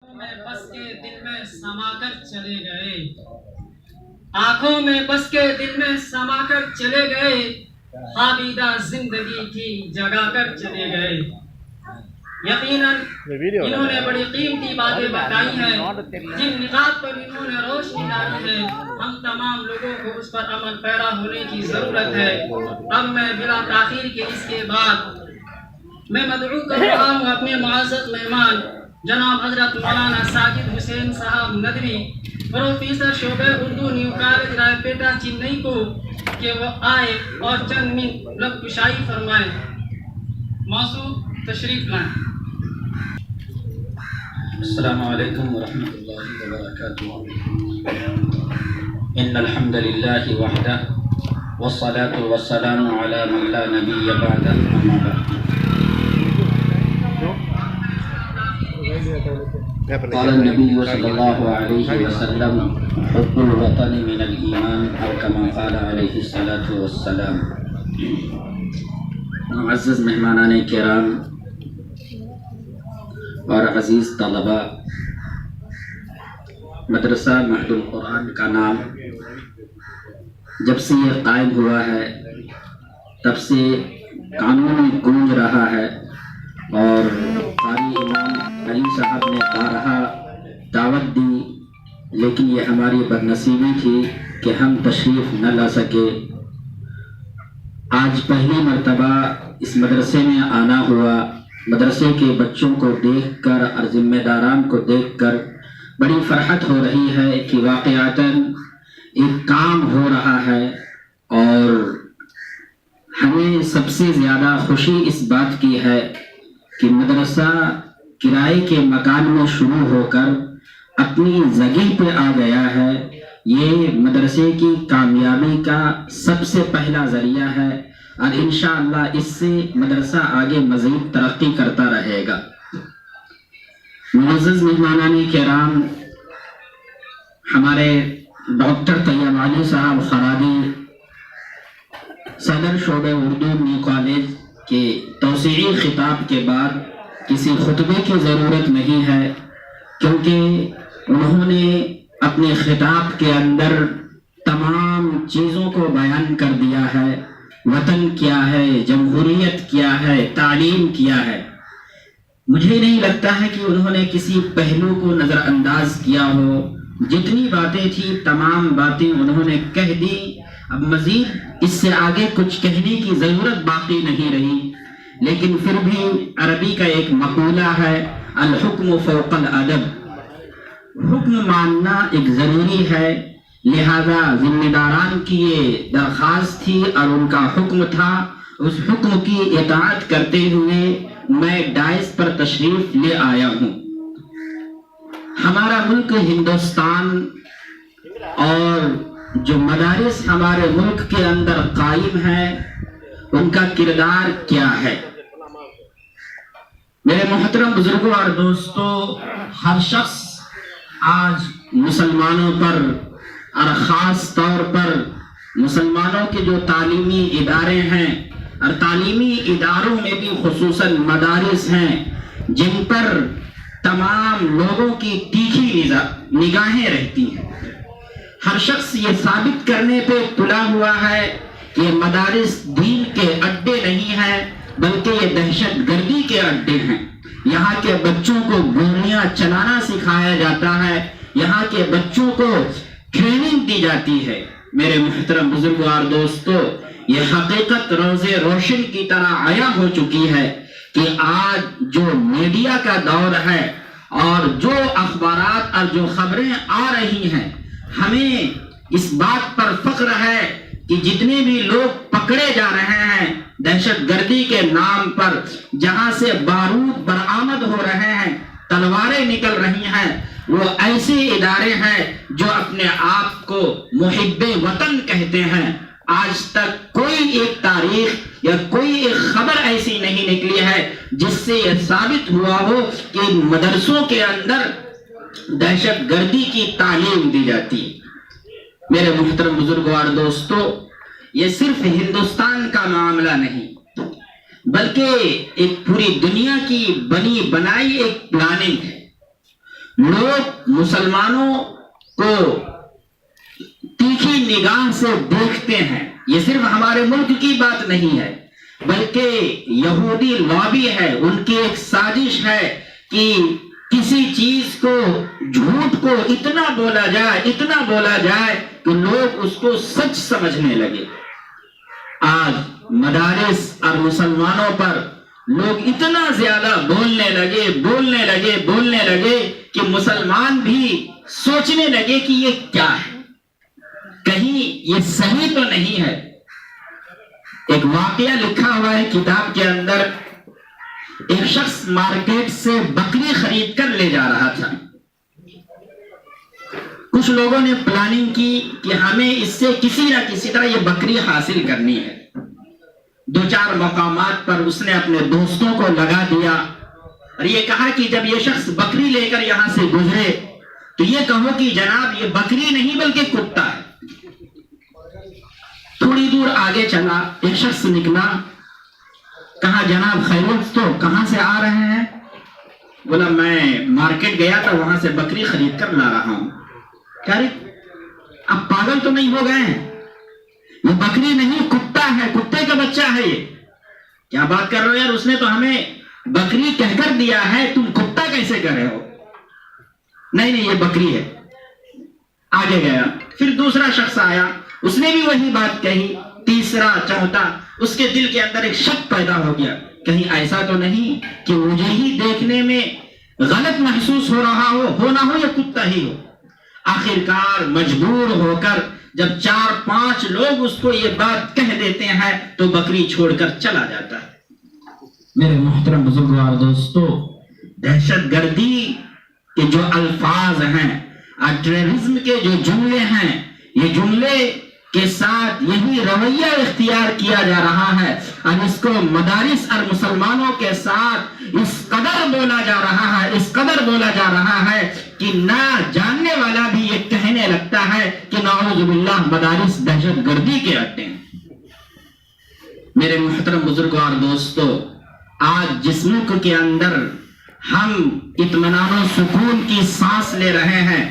میں بس کے دل میں سما کر چلے گئے، آنکھوں میں بس کے دل میں سما کر چلے گئے، خوابیدہ زندگی کی جگا کر چلے گئے۔ یقیناً انہوں نے بڑی قیمتی باتیں بتائی ہیں، جن نکات پر انہوں نے روشنی ڈالی ہے، ہم تمام لوگوں کو اس پر عمل پیرا ہونے کی ضرورت ہے۔ اب میں بلا تاخیر کے اس کے بعد میں مدعو کر رہا ہوں اپنے معزز مہمان جناب حضرت مولانا ساجد حسین صاحب ندوی، پروفیسر شعبہ اردو نیو کالج رائے پیٹا چنئی کو، کہ وہ آئے اور چند منٹ لب کشائی فرمائیں۔ موصوف تشریف لائیں۔ السلام علیکم ورحمۃ اللہ وبرکاتہ۔ ان الحمد للہ وحدہ والصلاة والسلام علی من لا نبی بعدہ، اما بعد۔ قال النبی صلی اللہ علیہ وسلم حب الوطن من الایمان، او کما قال علیہ الصلاة والسلام۔ معزز مہمانان کرام اور عزیز طلباء، مدرسہ مہد القرآن کا نام جب سے یہ قائم ہوا ہے تب سے کانوں میں گونج رہا ہے، اور قاری امام علی صاحب نے بارہا دعوت دی، لیکن یہ ہماری بدنصیبی تھی کہ ہم تشریف نہ لا سکے۔ آج پہلی مرتبہ اس مدرسے میں آنا ہوا، مدرسے کے بچوں کو دیکھ کر اور ذمہ داران کو دیکھ کر بڑی فرحت ہو رہی ہے کہ واقعتاً ایک کام ہو رہا ہے، اور ہمیں سب سے زیادہ خوشی اس بات کی ہے کہ مدرسہ کرائے کے مکان میں شروع ہو کر اپنی جگہ پہ آ گیا ہے۔ یہ مدرسے کی کامیابی کا سب سے پہلا ذریعہ ہے، اور انشاءاللہ اس سے مدرسہ آگے مزید ترقی کرتا رہے گا۔ معزز مہمانان کرام، ہمارے ڈاکٹر طیب علی صاحب خرادی صدر شعبہ اردو نیو کالج کے توسیعی خطاب کے بعد کسی خطبے کی ضرورت نہیں ہے، کیونکہ انہوں نے اپنے خطاب کے اندر تمام چیزوں کو بیان کر دیا ہے۔ وطن کیا ہے، جمہوریت کیا ہے، تعلیم کیا ہے۔ مجھے نہیں لگتا ہے کہ انہوں نے کسی پہلو کو نظر انداز کیا ہو۔ جتنی باتیں تھیں تمام باتیں انہوں نے کہہ دی، اب مزید اس سے آگے کچھ کہنے کی ضرورت باقی نہیں رہی۔ لیکن پھر بھی عربی کا ایک مقولہ ہے، الحکم فوق الادب، حکم ماننا ایک ضروری ہے، لہذا ذمہ داران کی یہ درخواست تھی اور ان کا حکم تھا۔ اس حکم کی اطاعت کرتے ہوئے میں ڈائس پر تشریف لے آیا ہوں۔ ہمارا ملک ہندوستان اور جو مدارس ہمارے ملک کے اندر قائم ہیں ان کا کردار کیا ہے؟ میرے محترم بزرگوں اور دوستوں، ہر شخص آج مسلمانوں پر اور خاص طور پر مسلمانوں کے جو تعلیمی ادارے ہیں اور تعلیمی اداروں میں بھی خصوصاً مدارس ہیں، جن پر تمام لوگوں کی تیکھی نگاہیں رہتی ہیں، ہر شخص یہ ثابت کرنے پہ تلا ہوا ہے کہ یہ مدارس دین کے اڈے نہیں ہیں بلکہ یہ دہشت گردی کے اڈے ہیں۔ یہاں کے بچوں کو گولیاں چلانا سکھایا جاتا ہے، یہاں کے بچوں کو ٹریننگ دی جاتی ہے۔ میرے محترم بزرگوں اور دوستوں، یہ حقیقت روز روشن کی طرح عیاں ہو چکی ہے کہ آج جو میڈیا کا دور ہے اور جو اخبارات اور جو خبریں آ رہی ہیں، ہمیں اس بات پر فخر ہے کہ جتنے بھی لوگ پکڑے جا رہے ہیں دہشت گردی کے نام پر، جہاں سے بارود برآمد ہو رہے ہیں، تلواریں نکل رہی ہیں، وہ ایسے ادارے ہیں جو اپنے آپ کو محب وطن کہتے ہیں۔ آج تک کوئی ایک تاریخ یا کوئی ایک خبر ایسی نہیں نکلی ہے جس سے یہ ثابت ہوا ہو کہ مدرسوں کے اندر دہشت گردی کی تعلیم دی جاتی۔ میرے محترم بزرگوں اور دوستوں، یہ صرف ہندوستان کا معاملہ نہیں بلکہ ایک پوری دنیا کی بنی بنائی ایک پلاننگ ہے۔ لوگ مسلمانوں کو تیکھی نگاہ سے دیکھتے ہیں. یہ صرف ہمارے ملک کی بات نہیں ہے بلکہ یہودی لابی ہے, ان کی ایک سازش ہے کہ کسی چیز کو, جھوٹ کو اتنا بولا جائے کہ لوگ اس کو سچ سمجھنے لگے. آج مدارس اور مسلمانوں پر لوگ اتنا زیادہ بولنے لگے کہ مسلمان بھی سوچنے لگے کہ یہ کیا ہے, کہیں یہ صحیح تو نہیں ہے. ایک واقعہ لکھا ہوا ہے کتاب کے اندر. ایک شخص مارکیٹ سے بکری خرید کر لے جا رہا تھا. کچھ لوگوں نے پلاننگ کی کہ ہمیں اس سے کسی نہ کسی طرح یہ بکری حاصل کرنی ہے. 2-4 مقامات پر اس نے اپنے دوستوں کو لگا دیا اور یہ کہا کہ جب یہ شخص بکری لے کر یہاں سے گزرے تو یہ کہو کہ جناب یہ بکری نہیں بلکہ کتا ہے. تھوڑی دور آگے چلا, ایک شخص نکلا, کہا جناب خیریت, تو کہاں سے آ رہے ہیں؟ بولا میں مارکیٹ گیا تھا, وہاں سے بکری خرید کر لا رہا ہوں. کیا رے اب پاگل تو نہیں ہو گئے ہیں؟ یہ بکری نہیں کتا ہے, کتے کا بچہ ہے. یہ کیا بات کر رہے ہو یار, اس نے تو ہمیں بکری کہہ کر دیا ہے, تم کتا کیسے کر رہے ہو؟ نہیں یہ بکری ہے. آگے گیا, پھر دوسرا شخص آیا, اس نے بھی وہی بات کہی. تیسرا, چوتھا, اس کے دل کے اندر ایک شک پیدا ہو گیا, کہیں ایسا تو نہیں کہ مجھے ہی دیکھنے میں غلط محسوس ہو رہا ہو نہ ہو, یا کتا ہی ہو. آخرکار مجبور ہو کر جب 4-5 لوگ اس کو یہ بات کہہ دیتے ہیں تو بکری چھوڑ کر چلا جاتا ہے. میرے محترم بزرگوں اور دوستو, دہشت گردی کے جو الفاظ ہیں اور ٹیررزم کے جو جملے ہیں, یہ جملے کے ساتھ یہی رویہ اختیار کیا جا رہا ہے اور اس کو مدارس اور مسلمانوں کے ساتھ اس قدر بولا جا رہا ہے کہ نہ جاننے والا بھی یہ کہنے لگتا ہے کہ نعوذ باللہ مدارس دہشت گردی کے اڈے ہیں. میرے محترم بزرگوں اور دوستو, آج جس ملک کے اندر ہم اطمینان و سکون کی سانس لے رہے ہیں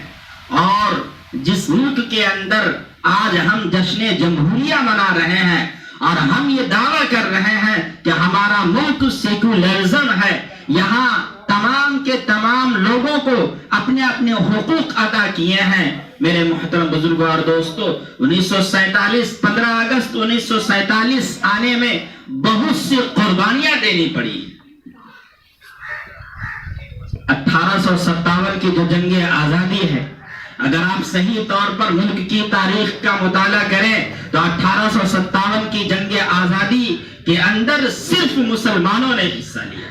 اور جس ملک کے اندر آج ہم جشن جمہوریہ منا رہے ہیں اور ہم یہ دعویٰ کر رہے ہیں کہ ہمارا ملک سیکولرزم ہے, یہاں تمام کے تمام لوگوں کو اپنے اپنے حقوق عطا کیے ہیں. میرے محترم بزرگوں اور دوستو, 1947 15 اگست 1947 آنے میں بہت سی قربانیاں دینی پڑی. 1857 کی جو جنگ آزادی ہے, اگر آپ صحیح طور پر ملک کی تاریخ کا مطالعہ کریں تو 1857 کی جنگ آزادی کے اندر صرف مسلمانوں نے حصہ لیا,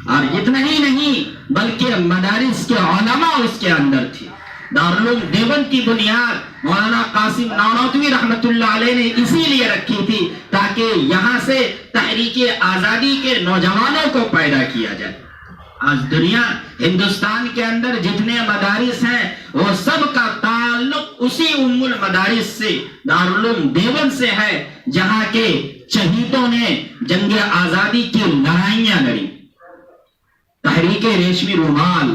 اور اتنا ہی نہیں بلکہ مدارس کے علماء اس کے اندر تھی. دارالعلوم دیوبند کی بنیاد مولانا قاسم نانوتوی رحمت اللہ علیہ نے اسی لیے رکھی تھی تاکہ یہاں سے تحریک آزادی کے نوجوانوں کو پیدا کیا جائے. آج دنیا ہندوستان کے اندر جتنے مدارس ہیں وہ سب کا تعلق اسی ام المدارس سے, دارالعلوم دیوبند سے ہے, جہاں کے شہیدوں نے جنگ آزادی کی لڑائیاں لڑی. تحریک ریشمی رومال,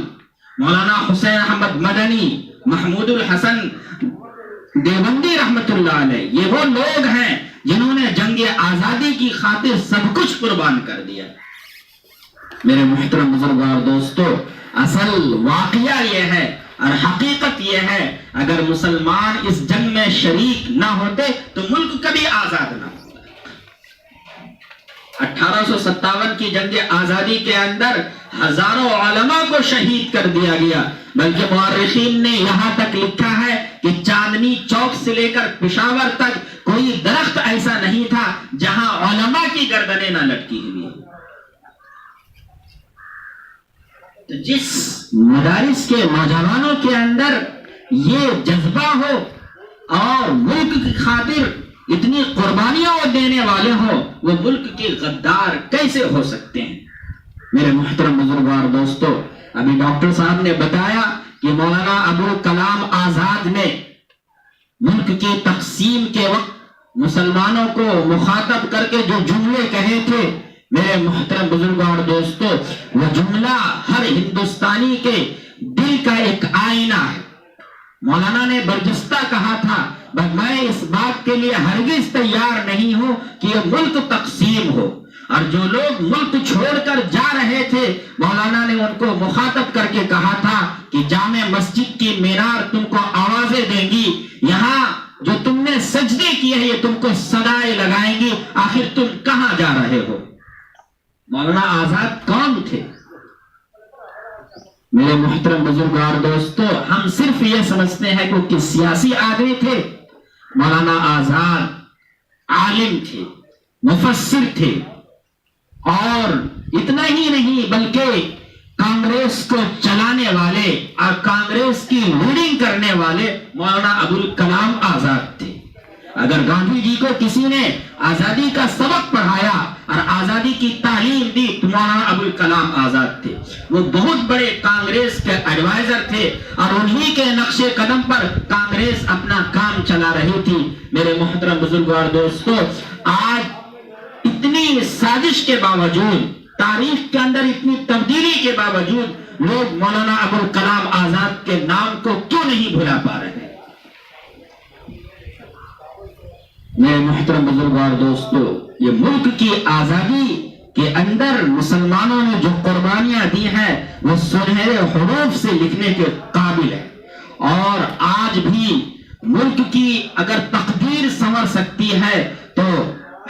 مولانا حسین احمد مدنی, محمود الحسن دیوبندی رحمت اللہ علیہ, یہ وہ لوگ ہیں جنہوں نے جنگ آزادی کی خاطر سب کچھ قربان کر دیا. میرے محترم بزرگوں اور دوستو, اصل واقعہ یہ ہے اور حقیقت یہ ہے, اگر مسلمان اس جنگ میں شریک نہ ہوتے تو ملک کبھی آزاد نہ ہوتا. 1857 کی جنگ آزادی کے اندر ہزاروں علماء کو شہید کر دیا گیا, بلکہ مورخین نے یہاں تک لکھا ہے کہ چاندنی چوک سے لے کر پشاور تک کوئی درخت ایسا نہیں تھا جہاں علماء کی گردنیں نہ لٹکی ہوئی. تو جس مدارس کے نوجوانوں کے اندر یہ جذبہ ہو اور ملک کی خاطر اتنی قربانیاں دینے والے ہوں, وہ ملک کے غدار کیسے ہو سکتے ہیں؟ میرے محترم بزرگوں اور دوستو, ابھی ڈاکٹر صاحب نے بتایا کہ مولانا ابوالکلام آزاد نے ملک کی تقسیم کے وقت مسلمانوں کو مخاطب کر کے جو جملے کہے تھے, میرے محترم بزرگوں اور دوستو, وہ جملہ ہر ہندوستانی کے دل کا آئینہ ہے۔ مولانا نے برجستہ کہا تھا میں اس بات کے لیے ہرگز تیار نہیں ہوں کہ یہ ملک تقسیم ہو، اور جو لوگ ملک چھوڑ کر جا رہے تھے مولانا نے ان کو مخاطب کر کے کہا تھا کہ جامع مسجد کی مینار تم کو آوازیں دیں گی، یہاں جو تم نے سجدے کیے ہیں یہ تم کو صدائیں لگائیں گی، آخر تم کہاں جا رہے ہو؟ مولانا آزاد کون تھے؟ میرے محترم بزرگار دوستو، ہم صرف یہ سمجھتے ہیں کہ وہ سیاسی آدمی تھے۔ مولانا آزاد عالم تھے، مفسر تھے، اور اتنا ہی نہیں بلکہ کانگریس کو چلانے والے اور کانگریس کی لیڈنگ کرنے والے مولانا ابوالکلام آزاد تھے۔ اگر گاندھی جی کو کسی نے آزادی کا سبق پڑھایا اور آزادی کی تعلیم دی تو مولانا ابوالکلام آزاد تھے۔ وہ بہت بڑے کانگریس کے ایڈوائزر تھے اور انہی کے نقش قدم پر کانگریس اپنا کام چلا رہی تھی۔ میرے محترم بزرگوں اور دوستو، آج اتنی سازش کے باوجود، تاریخ کے اندر اتنی تبدیلی کے باوجود لوگ مولانا ابوالکلام آزاد کے نام کو کیوں نہیں بھلا پا رہے ہیں؟ میرے محترم بزرگوں اور دوستو، یہ ملک کی آزادی کے اندر مسلمانوں نے جو قربانیاں دی ہیں وہ سنہرے حروف سے لکھنے کے قابل ہے، اور آج بھی ملک کی اگر تقدیر سنور سکتی ہے تو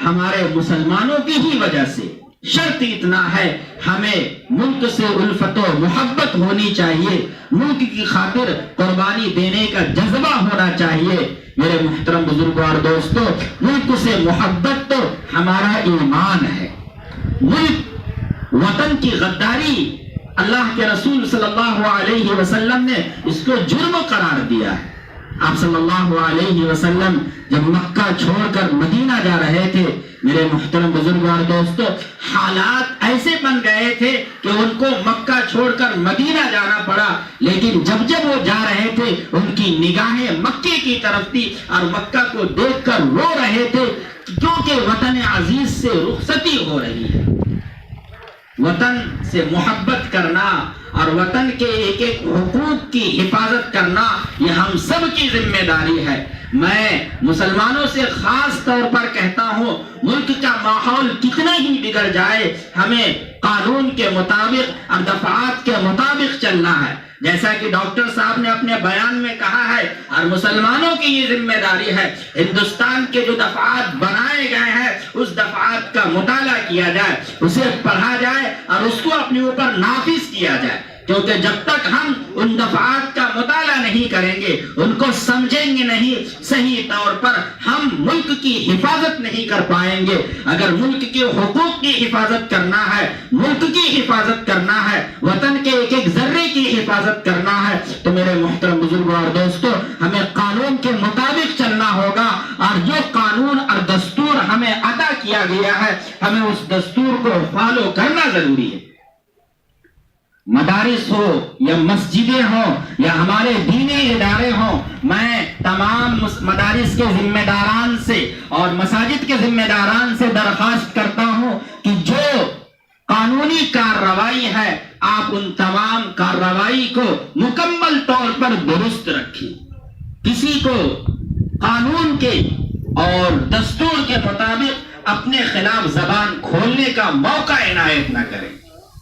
ہمارے مسلمانوں کی ہی وجہ سے۔ شرط اتنا ہے، ہمیں ملک سے الفت و محبت ہونی چاہیے، ملک کی خاطر قربانی دینے کا جذبہ ہونا چاہیے۔ میرے محترم بزرگوں اور دوستو، ملک سے محبت تو ہمارا ایمان ہے۔ ملک وطن کی غداری اللہ کے رسول صلی اللہ علیہ وسلم نے اس کو جرم قرار دیا ہے۔ آپ صلی اللہ علیہ وسلم جب مکہ چھوڑ کر مدینہ جا رہے تھے، میرے محترم بزرگوں اور دوستو، حالات ایسے بن گئے تھے کہ ان کو مکہ چھوڑ کر مدینہ جانا پڑا، لیکن جب وہ جا رہے تھے ان کی نگاہیں مکے کی طرف تھی اور مکہ کو دیکھ کر رو رہے تھے، کیونکہ وطن عزیز سے رخصتی ہو رہی ہے۔ وطن سے محبت کرنا اور وطن کے ایک ایک حقوق کی حفاظت کرنا یہ ہم سب کی ذمہ داری ہے۔ میں مسلمانوں سے خاص طور پر کہتا ہوں، ملک کا ماحول کتنا ہی بگڑ جائے، ہمیں قانون کے مطابق اور دفعات کے مطابق چلنا ہے، جیسا کہ ڈاکٹر صاحب نے اپنے بیان میں کہا ہے، اور مسلمانوں کی یہ ذمہ داری ہے ہندوستان کے جو دفعات بنائے گئے ہیں اس دفعات کا مطالعہ کیا جائے، اسے پڑھا جائے اور اس کو اپنے اوپر نافذ کیا جائے، کیونکہ جب تک ہم ان دفعات کا مطالعہ نہیں کریں گے، ان کو سمجھیں گے نہیں صحیح طور پر، ہم ملک کی حفاظت نہیں کر پائیں گے۔ اگر ملک کے حقوق کی حفاظت کرنا ہے، ملک کی حفاظت کرنا ہے، وطن کے ایک ایک ذرے کی حفاظت کرنا ہے تو میرے محترم بزرگوں اور دوستو، ہمیں قانون کے مطابق چلنا ہوگا، اور جو قانون اور دستور ہمیں عطا کیا گیا ہے ہمیں اس دستور کو فالو کرنا ضروری ہے۔ مدارس ہو یا مسجدیں ہوں یا ہمارے دینی ادارے ہوں، میں تمام مدارس کے ذمہ داران سے اور مساجد کے ذمہ داران سے درخواست کرتا ہوں کہ جو قانونی کارروائی ہے آپ ان تمام کارروائی کو مکمل طور پر درست رکھیں، کسی کو قانون کے اور دستور کے مطابق اپنے خلاف زبان کھولنے کا موقع عنایت نہ کریں۔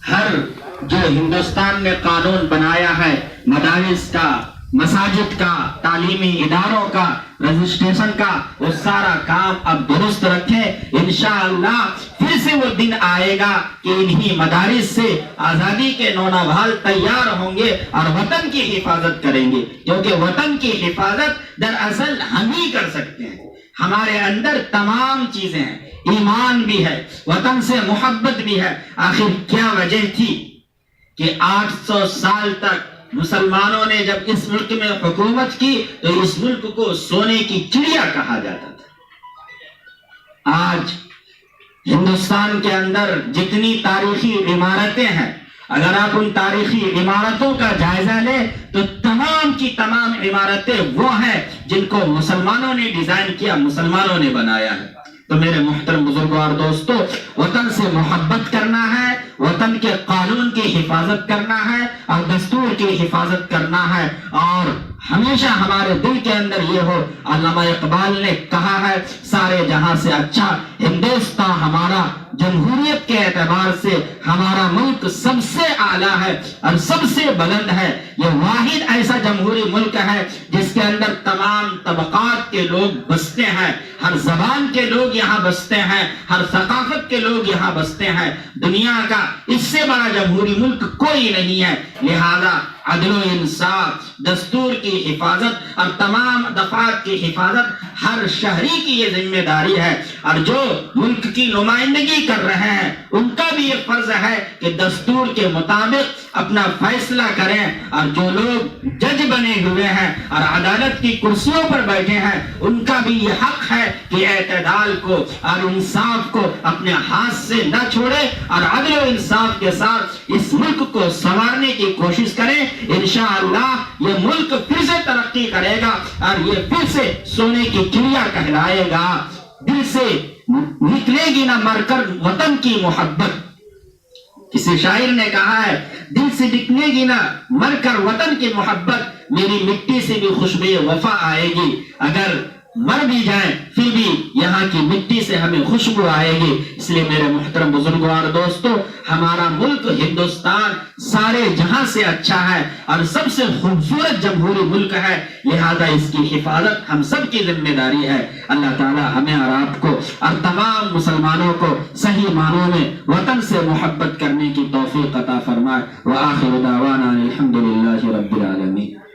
ہر جو ہندوستان نے قانون بنایا ہے، مدارس کا، مساجد کا، تعلیمی اداروں کا، رجسٹریشن کا، وہ سارا کام اب درست رکھیں۔ انشاءاللہ پھر سے وہ دن آئے گا کہ انہی مدارس سے آزادی کے نونوال تیار ہوں گے اور وطن کی حفاظت کریں گے، کیونکہ وطن کی حفاظت دراصل ہم ہی کر سکتے ہیں۔ ہمارے اندر تمام چیزیں ہیں، ایمان بھی ہے، وطن سے محبت بھی ہے۔ آخر کیا وجہ تھی کہ 800 سال تک مسلمانوں نے جب اس ملک میں حکومت کی تو اس ملک کو سونے کی چڑیا کہا جاتا تھا۔ آج ہندوستان کے اندر جتنی تاریخی عمارتیں ہیں، اگر آپ ان تاریخی عمارتوں کا جائزہ لیں تو تمام کی تمام عمارتیں وہ ہیں جن کو مسلمانوں نے ڈیزائن کیا، مسلمانوں نے بنایا ہے۔ تو میرے محترم بزرگوں اور دوستو، وطن سے محبت کرنا ہے، وطن کے قانون کی حفاظت کرنا ہے اور دستور کی حفاظت کرنا ہے، اور ہمیشہ ہمارے دل کے اندر یہ ہو، علامہ اقبال نے کہا ہے سارے جہاں سے اچھا ہندوستان ہمارا، جمہوریت کے اعتبار سے ہمارا ملک سب سے اعلیٰ ہے اور سب سے بلند ہے۔ یہ واحد ایسا جمہوری ملک ہے جس کے اندر تمام طبقات کے لوگ بستے ہیں، ہر زبان کے لوگ یہاں بستے ہیں، ہر ثقافت کے لوگ یہاں بستے ہیں۔ دنیا کا اس سے بڑا جمہوری ملک کوئی نہیں ہے، لہذا عدل و انصاف، دستور کی حفاظت اور تمام دفعات کی حفاظت ہر شہری کی یہ ذمہ داری ہے، اور جو ملک کی نمائندگی کر رہے ہیں ان کا بھی یہ فرض ہے کہ دستور کے مطابق اپنا فیصلہ کریں، اور جو لوگ جج بنے ہوئے ہیں اور عدالت کی کرسیوں پر بیٹھے ہیں ان کا بھی یہ حق ہے کہ اعتدال کو اور انصاف کو اپنے ہاتھ سے نہ چھوڑے اور عدل و انصاف کے ساتھ اس ملک کو سنوارنے کی کوشش کریں۔ انشاءاللہ یہ ملک پھر سے ترقی کرے گا اور یہ پھر سے سونے کی چڑیا کہلائے گا۔ دل سے نکلے گی نہ مر کر وطن کی محبت، کسی شاعر نے کہا ہے دل سے نکلے گی نہ مر کر وطن کی محبت، میری مٹی سے بھی خوشبو وفا آئے گی، اگر مر بھی جائیں پھر بھی یہاں کی مٹی سے ہمیں خوشبو آئے گی۔ اس لیے میرے محترم بزرگوں اور دوستو، ہمارا ملک ہندوستان سارے جہاں سے اچھا ہے اور سب سے خوبصورت جمہوری ملک ہے، لہذا اس کی حفاظت ہم سب کی ذمہ داری ہے۔ اللہ تعالی ہمیں اور آپ کو اور تمام مسلمانوں کو صحیح معنوں میں وطن سے محبت کرنے کی توفیق عطا فرمائے۔ وآخر دعوانا الحمدللہ رب العالمین۔